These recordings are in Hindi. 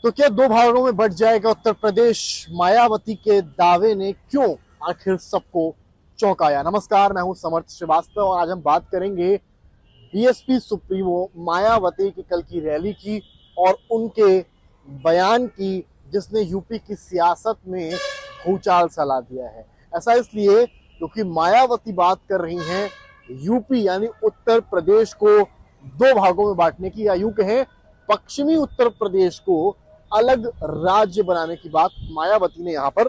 तो क्या दो भागों में बंट जाएगा उत्तर प्रदेश? मायावती के दावे ने क्यों आखिर सबको चौंकाया? नमस्कार, मैं हूं समर्थ श्रीवास्तव और आज हम बात करेंगे बीएसपी सुप्रीमो मायावती की कल की रैली की और उनके बयान की, जिसने यूपी की सियासत में भूचाल सा दिया है। ऐसा इसलिए क्योंकि मायावती बात कर रही हैं यूपी यानी उत्तर प्रदेश को दो भागों में बांटने की, या यूं कहें पश्चिमी उत्तर प्रदेश को अलग राज्य बनाने की बात मायावती ने यहां पर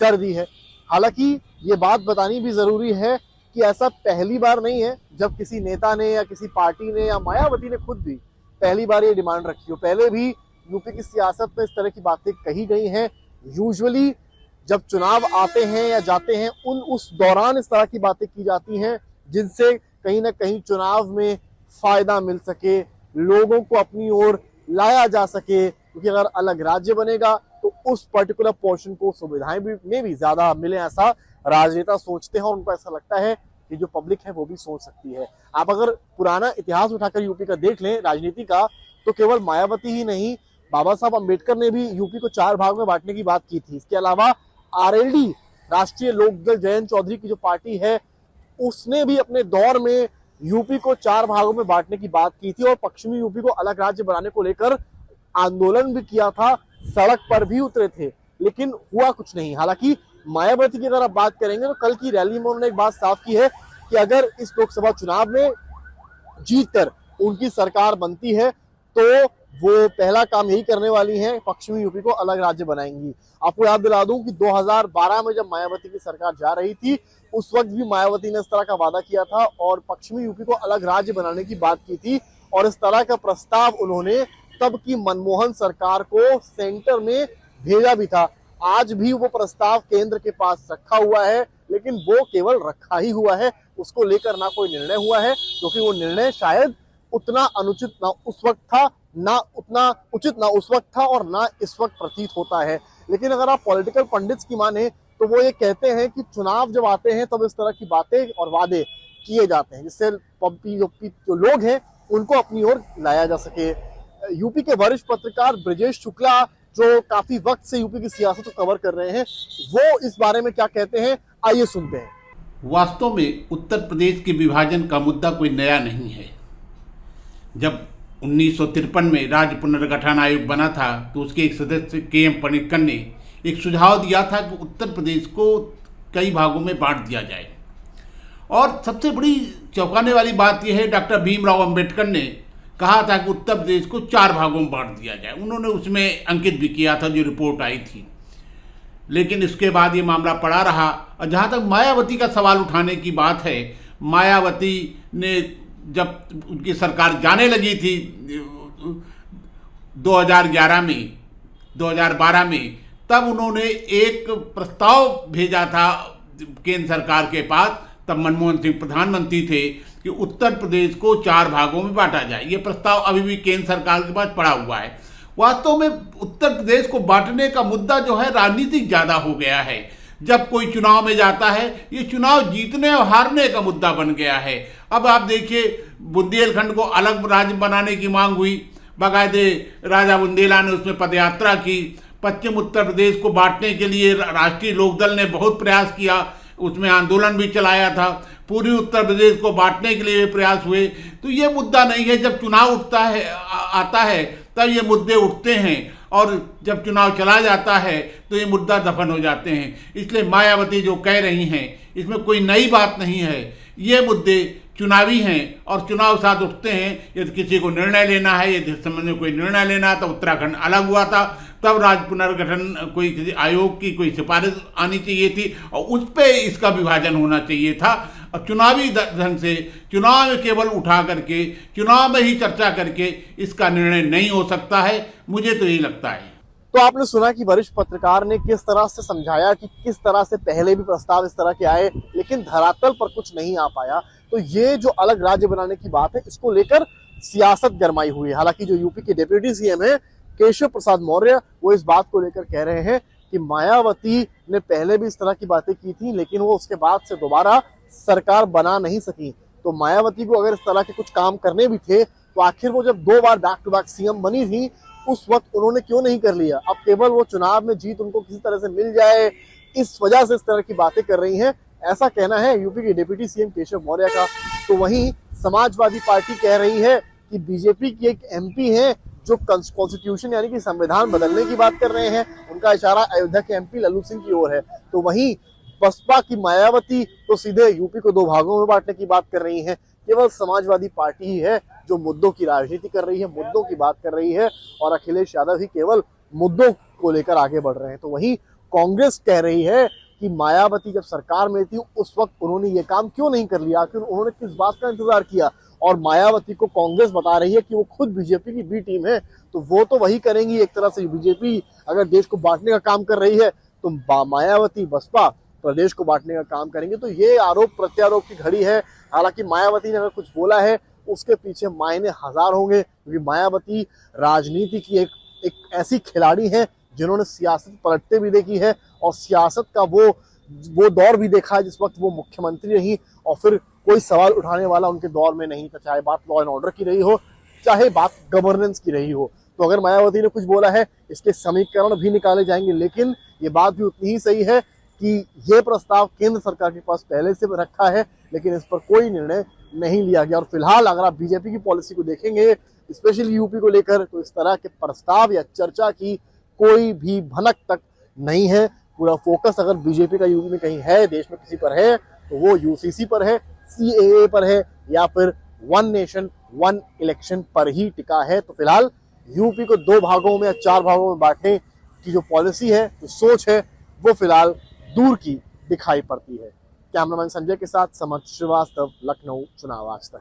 कर दी है। हालांकि ये बात बतानी भी जरूरी है कि ऐसा पहली बार नहीं है जब किसी नेता ने या किसी पार्टी ने या मायावती ने खुद भी पहली बार ये डिमांड रखी हो। पहले भी यूपी की सियासत में इस तरह की बातें कही गई हैं। यूजुअली जब चुनाव आते हैं या जाते हैं उस दौरान इस तरह की बातें की जाती हैं जिनसे कहीं ना कहीं चुनाव में फायदा मिल सके, लोगों को अपनी ओर लाया जा सके। क्योंकि अगर अलग राज्य बनेगा तो उस पर्टिकुलर पोर्शन को सुविधाएं भी ज्यादा मिले, ऐसा राजनेता सोचते हैं और उनको ऐसा लगता है कि जो पब्लिक है वो भी सोच सकती है। आप अगर पुराना इतिहास उठाकर यूपी का देख लें राजनीति का, तो केवल मायावती ही नहीं, बाबा साहब अंबेडकर ने भी यूपी को 4 भाग में बांटने की बात की थी। इसके अलावा आरएलडी, राष्ट्रीय लोकदल, जयंत चौधरी की जो पार्टी है, उसने भी अपने दौर में यूपी को 4 भागों में बांटने की बात की थी और पश्चिमी यूपी को अलग राज्य बनाने को लेकर आंदोलन भी किया था, सड़क पर भी उतरे थे, लेकिन हुआ कुछ नहीं। हालांकि मायावती की अगर आप बात करेंगे तो कल की रैली में उन्होंने एक बात साफ की है कि अगर इस लोकसभा चुनाव में जीतकर उनकी सरकार बनती है तो वो पहला काम यही करने वाली हैं, पश्चिमी यूपी को अलग राज्य बनाएंगी। आपको याद दिला दूं कि 2012 में जब मायावती की सरकार जा रही थी, उस वक्त भी मायावती ने इस तरह का वादा किया था और पश्चिमी यूपी को अलग राज्य बनाने की बात की थी और इस तरह का प्रस्ताव उन्होंने तब की मनमोहन सरकार को सेंटर में भेजा भी था। आज भी वो प्रस्ताव केंद्र के पास रखा हुआ है, लेकिन वो केवल रखा ही हुआ है, उसको लेकर ना कोई निर्णय हुआ है, क्योंकि वो निर्णय शायद उतना अनुचित ना उस वक्त था, ना उतना उचित ना उस वक्त था और ना इस वक्त प्रतीत होता है। लेकिन अगर आप पॉलिटिकल पंडित्स की माने तो वो ये कहते हैं कि चुनाव जब आते हैं तब इस तरह की बातें और वादे किए जाते हैं जिससे जो लोग हैं उनको अपनी ओर लाया जा सके। यूपी के वरिष्ठ पत्रकार ब्रजेश शुक्ला, जो काफी वक्त से यूपी की सियासत को कवर कर रहे हैं, वो इस बारे में क्या कहते हैं, आइए सुनते हैं। वास्तव में उत्तर प्रदेश के विभाजन का मुद्दा कोई नया नहीं है। जब 1953 में राज्य पुनर्गठन आयोग बना था तो उसके एक सदस्य के.एम. पनिक्कर ने एक सुझाव दिया था कि उत्तर प्रदेश को कई भागों में बांट दिया जाए। और सबसे बड़ी चौंकाने वाली बात यह है, डॉक्टर भीमराव अंबेडकर ने कहा था कि उत्तर प्रदेश को 4 भागों में बांट दिया जाए। उन्होंने उसमें अंकित भी किया था जो रिपोर्ट आई थी। लेकिन इसके बाद ये मामला पड़ा रहा। और जहाँ तक मायावती का सवाल उठाने की बात है, मायावती ने जब उनकी सरकार जाने लगी थी 2011 में 2012 में, तब उन्होंने एक प्रस्ताव भेजा था केंद्र सरकार के पास, तब मनमोहन सिंह प्रधानमंत्री थे, कि उत्तर प्रदेश को 4 भागों में बांटा जाए। ये प्रस्ताव अभी भी केंद्र सरकार के पास पड़ा हुआ है। वास्तव में उत्तर प्रदेश को बांटने का मुद्दा जो है राजनीतिक ज़्यादा हो गया है। जब कोई चुनाव में जाता है, ये चुनाव जीतने और हारने का मुद्दा बन गया है। अब आप देखिए, बुंदेलखंड को अलग राज्य बनाने की मांग हुई, बाकायदे राजा बुंदेला ने उसमें पदयात्रा की। पश्चिम उत्तर प्रदेश को बांटने के लिए राष्ट्रीय लोकदल ने बहुत प्रयास किया, उसमें आंदोलन भी चलाया था। पूरी उत्तर प्रदेश को बांटने के लिए प्रयास हुए। तो ये मुद्दा नहीं है। जब चुनाव उठता है आता है तब ये मुद्दे उठते हैं और जब चुनाव चला जाता है तो ये मुद्दा दफन हो जाते हैं। इसलिए मायावती जो कह रही हैं इसमें कोई नई बात नहीं है। ये मुद्दे चुनावी हैं और चुनाव साथ उठते हैं। यदि किसी को निर्णय लेना है, यदि इस संबंध में कोई निर्णय लेना है, तो उत्तराखंड अलग हुआ था, तब राज्य पुनर्गठन कोई किसी आयोग की कोई सिफारिश आनी चाहिए थी और उस पर इसका विभाजन होना चाहिए था। और चुनावी ढंग से चुनाव में केवल उठा करके, चुनाव में ही चर्चा करके इसका निर्णय नहीं हो सकता है, मुझे तो यही लगता है। तो आपने सुना कि वरिष्ठ पत्रकार ने किस तरह से समझाया कि किस तरह से पहले भी प्रस्ताव इस तरह के आए, लेकिन धरातल पर कुछ नहीं आ पाया। तो ये जो अलग राज्य बनाने की बात है, इसको लेकर सियासत गरमाई हुई है। हालांकि जो यूपी के डिप्टी सीएम है केशव प्रसाद मौर्य, वो इस बात को लेकर कह रहे हैं कि मायावती ने पहले भी इस तरह की बातें की थी, लेकिन वो उसके बाद से दोबारा सरकार बना नहीं सकी। तो मायावती को अगर इस तरह के कुछ काम करने भी थे तो आखिर वो जब 2 बार बैक टू बैक सीएम बनी थी, उस वक्त उन्होंने क्यों नहीं कर लिया। अब केवल वो चुनाव में जीत उनको किसी तरह से मिल जाए, इस वजह से इस तरह की बातें कर रही हैं, ऐसा कहना है यूपी के डिप्टी सीएम केशव मौर्य का। तो वहीं समाजवादी पार्टी कह रही है कि बीजेपी की एक एमपी है जो कॉन्स्टिट्यूशन यानी कि संविधान बदलने की बात कर रहे हैं, उनका इशारा अयोध्या के एमपी लल्लू सिंह की ओर है। तो वहीं बसपा की मायावती तो सीधे यूपी को दो भागों में बांटने की बात कर रही हैं। केवल समाजवादी पार्टी ही है जो मुद्दों की राजनीति कर रही है, मुद्दों की बात कर रही है, और अखिलेश यादव ही केवल मुद्दों को लेकर आगे बढ़ रहे हैं। तो वहीं कांग्रेस कह रही है कि मायावती जब सरकार में थी उस वक्त उन्होंने ये काम क्यों नहीं कर लिया, आखिर उन्होंने किस बात का इंतजार किया। और मायावती को कांग्रेस बता रही है कि वो खुद बीजेपी की बी टीम है, तो वो तो वही करेंगी। एक तरह से बीजेपी अगर देश को बांटने का काम कर रही है तो मायावती बसपा प्रदेश को बांटने का काम करेंगे। तो ये आरोप प्रत्यारोप की घड़ी है। हालांकि मायावती ने अगर कुछ बोला है उसके पीछे मायने हजार होंगे, क्योंकि मायावती राजनीति की एक ऐसी खिलाड़ी है जिन्होंने सियासत पलटते भी देखी है और सियासत का वो दौर भी देखा है जिस वक्त वो मुख्यमंत्री रही और फिर कोई सवाल उठाने वाला उनके दौर में नहीं था, चाहे बात लॉ एंड ऑर्डर की रही हो, चाहे बात गवर्नेंस की रही हो। तो अगर मायावती ने कुछ बोला है इसके समीकरण भी निकाले जाएंगे, लेकिन ये बात भी उतनी ही सही है कि ये प्रस्ताव केंद्र सरकार के पास पहले से रखा है, लेकिन इस पर कोई निर्णय नहीं लिया गया। और फिलहाल अगर आप बीजेपी की पॉलिसी को देखेंगे, स्पेशली यूपी को लेकर, तो इस तरह के प्रस्ताव या चर्चा की कोई भी भनक तक नहीं है। पूरा फोकस अगर बीजेपी का यूपी में कहीं है, देश में किसी पर है, तो वो यूसीसी पर है, सीएए पर है, या फिर वन नेशन वन इलेक्शन पर ही टिका है। तो फिलहाल यूपी को दो भागों में या चार भागों में बांटने की जो पॉलिसी है, जो सोच है, वो फिलहाल दूर की दिखाई पड़ती है। कैमरामैन संजय के साथ समर्थ श्रीवास्तव, लखनऊ, चुनाव आज तक।